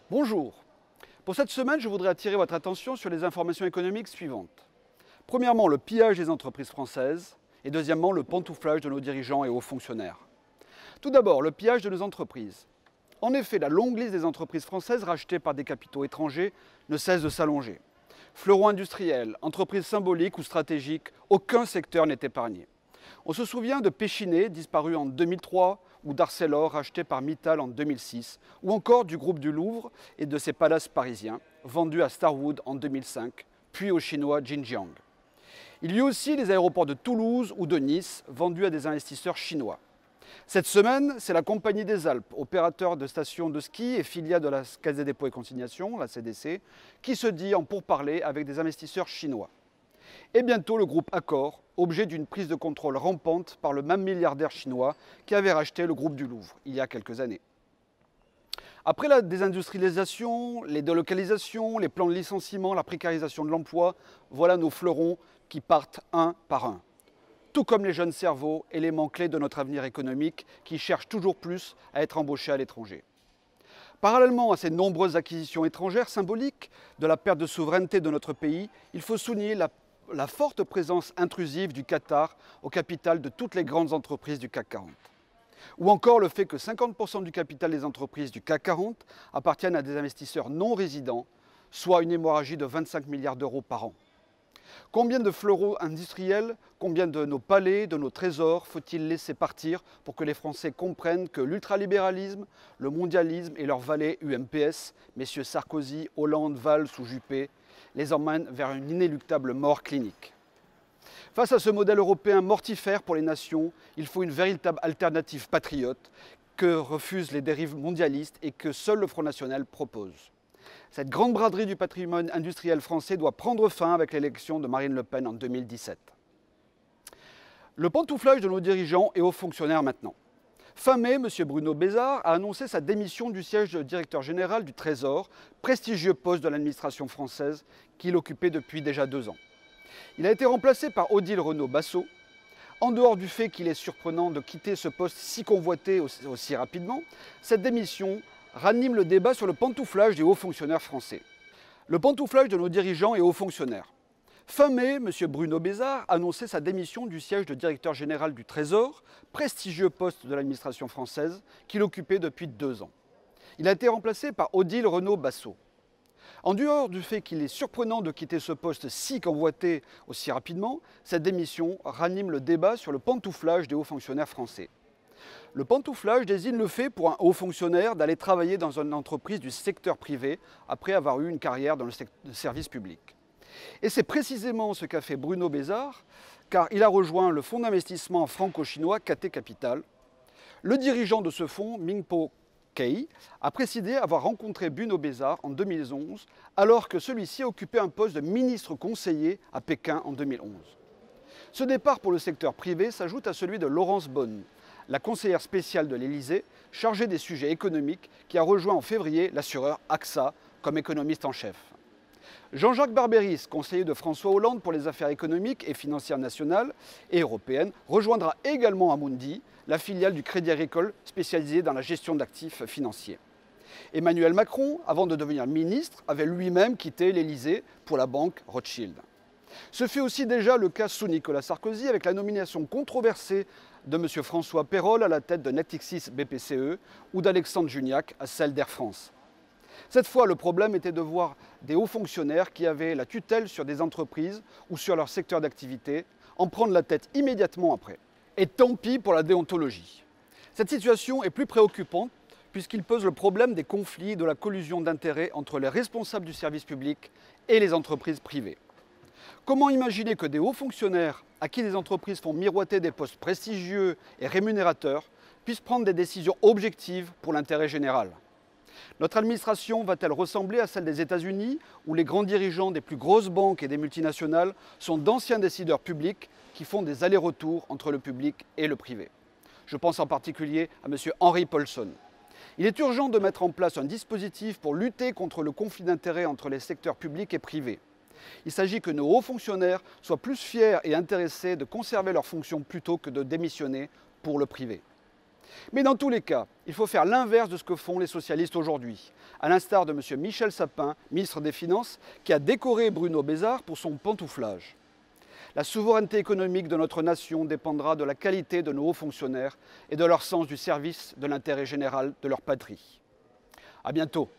Bonjour. Pour cette semaine, je voudrais attirer votre attention sur les informations économiques suivantes. Premièrement, le pillage des entreprises françaises et deuxièmement, le pantouflage de nos dirigeants et hauts fonctionnaires. Tout d'abord, le pillage de nos entreprises. En effet, la longue liste des entreprises françaises rachetées par des capitaux étrangers ne cesse de s'allonger. Fleurons industriels, entreprises symboliques ou stratégiques, aucun secteur n'est épargné. On se souvient de Péchinet, disparu en 2003, ou d'Arcelor, racheté par Mittal en 2006, ou encore du groupe du Louvre et de ses palaces parisiens, vendus à Starwood en 2005, puis au chinois Xinjiang. Il y eut aussi les aéroports de Toulouse ou de Nice, vendus à des investisseurs chinois. Cette semaine, c'est la Compagnie des Alpes, opérateur de stations de ski et filiale de la Caisse des dépôts et consignations, la CDC, qui se dit en pourparlers avec des investisseurs chinois. Et bientôt le groupe Accor, objet d'une prise de contrôle rampante par le même milliardaire chinois qui avait racheté le groupe du Louvre il y a quelques années. Après la désindustrialisation, les délocalisations, les plans de licenciement, la précarisation de l'emploi, voilà nos fleurons qui partent un par un. Tout comme les jeunes cerveaux, éléments clés de notre avenir économique qui cherchent toujours plus à être embauchés à l'étranger. Parallèlement à ces nombreuses acquisitions étrangères symboliques de la perte de souveraineté de notre pays, il faut souligner la forte présence intrusive du Qatar au capital de toutes les grandes entreprises du CAC 40. Ou encore le fait que 50% du capital des entreprises du CAC 40 appartiennent à des investisseurs non résidents, soit une hémorragie de 25 milliards d'euros par an. Combien de fleurons industriels, combien de nos palais, de nos trésors faut-il laisser partir pour que les Français comprennent que l'ultralibéralisme, le mondialisme et leurs valets UMPS, messieurs Sarkozy, Hollande, Valls ou Juppé, les emmènent vers une inéluctable mort clinique. Face à ce modèle européen mortifère pour les nations, il faut une véritable alternative patriote que refusent les dérives mondialistes et que seul le Front National propose. Cette grande braderie du patrimoine industriel français doit prendre fin avec l'élection de Marine Le Pen en 2017. Le pantouflage de nos dirigeants et hauts fonctionnaires maintenant. Fin mai, M. Bruno Bézard a annoncé sa démission du siège de directeur général du Trésor, prestigieux poste de l'administration française qu'il occupait depuis déjà 2 ans. Il a été remplacé par Odile Renaud-Bassot. En dehors du fait qu'il est surprenant de quitter ce poste si convoité aussi rapidement, cette démission ranime le débat sur le pantouflage des hauts fonctionnaires français. Le pantouflage de nos dirigeants et hauts fonctionnaires. Fin mai, M. Bruno Bézard annonçait sa démission du siège de directeur général du Trésor, prestigieux poste de l'administration française, qu'il occupait depuis 2 ans. Il a été remplacé par Odile Renaud-Bassot. En dehors du fait qu'il est surprenant de quitter ce poste si convoité aussi rapidement, cette démission ranime le débat sur le pantouflage des hauts fonctionnaires français. Le pantouflage désigne le fait pour un haut fonctionnaire d'aller travailler dans une entreprise du secteur privé après avoir eu une carrière dans le service public. Et c'est précisément ce qu'a fait Bruno Bézard, car il a rejoint le fonds d'investissement franco-chinois KT Capital. Le dirigeant de ce fonds, Ming-Po Kei, a précisé avoir rencontré Bruno Bézard en 2011, alors que celui-ci occupait un poste de ministre conseiller à Pékin en 2011. Ce départ pour le secteur privé s'ajoute à celui de Laurence Bonne, la conseillère spéciale de l'Élysée, chargée des sujets économiques, qui a rejoint en février l'assureur AXA comme économiste en chef. Jean-Jacques Barbéris, conseiller de François Hollande pour les affaires économiques et financières nationales et européennes, rejoindra également Amundi, la filiale du Crédit Agricole spécialisée dans la gestion d'actifs financiers. Emmanuel Macron, avant de devenir ministre, avait lui-même quitté l'Élysée pour la banque Rothschild. Ce fut aussi déjà le cas sous Nicolas Sarkozy avec la nomination controversée de M. François Peyrol à la tête de Natixis BPCE ou d'Alexandre Juniac à celle d'Air France. Cette fois, le problème était de voir des hauts fonctionnaires qui avaient la tutelle sur des entreprises ou sur leur secteur d'activité en prendre la tête immédiatement après. Et tant pis pour la déontologie. Cette situation est plus préoccupante puisqu'il pose le problème des conflits et de la collusion d'intérêts entre les responsables du service public et les entreprises privées. Comment imaginer que des hauts fonctionnaires à qui les entreprises font miroiter des postes prestigieux et rémunérateurs puissent prendre des décisions objectives pour l'intérêt général ? Notre administration va-t-elle ressembler à celle des États-Unis, où les grands dirigeants des plus grosses banques et des multinationales sont d'anciens décideurs publics qui font des allers-retours entre le public et le privé? Je pense en particulier à M. Henry Paulson. Il est urgent de mettre en place un dispositif pour lutter contre le conflit d'intérêts entre les secteurs publics et privés. Il s'agit que nos hauts fonctionnaires soient plus fiers et intéressés de conserver leurs fonctions plutôt que de démissionner pour le privé. Mais dans tous les cas, il faut faire l'inverse de ce que font les socialistes aujourd'hui, à l'instar de M. Michel Sapin, ministre des Finances, qui a décoré Bruno Bézard pour son pantouflage. La souveraineté économique de notre nation dépendra de la qualité de nos hauts fonctionnaires et de leur sens du service de l'intérêt général de leur patrie. À bientôt.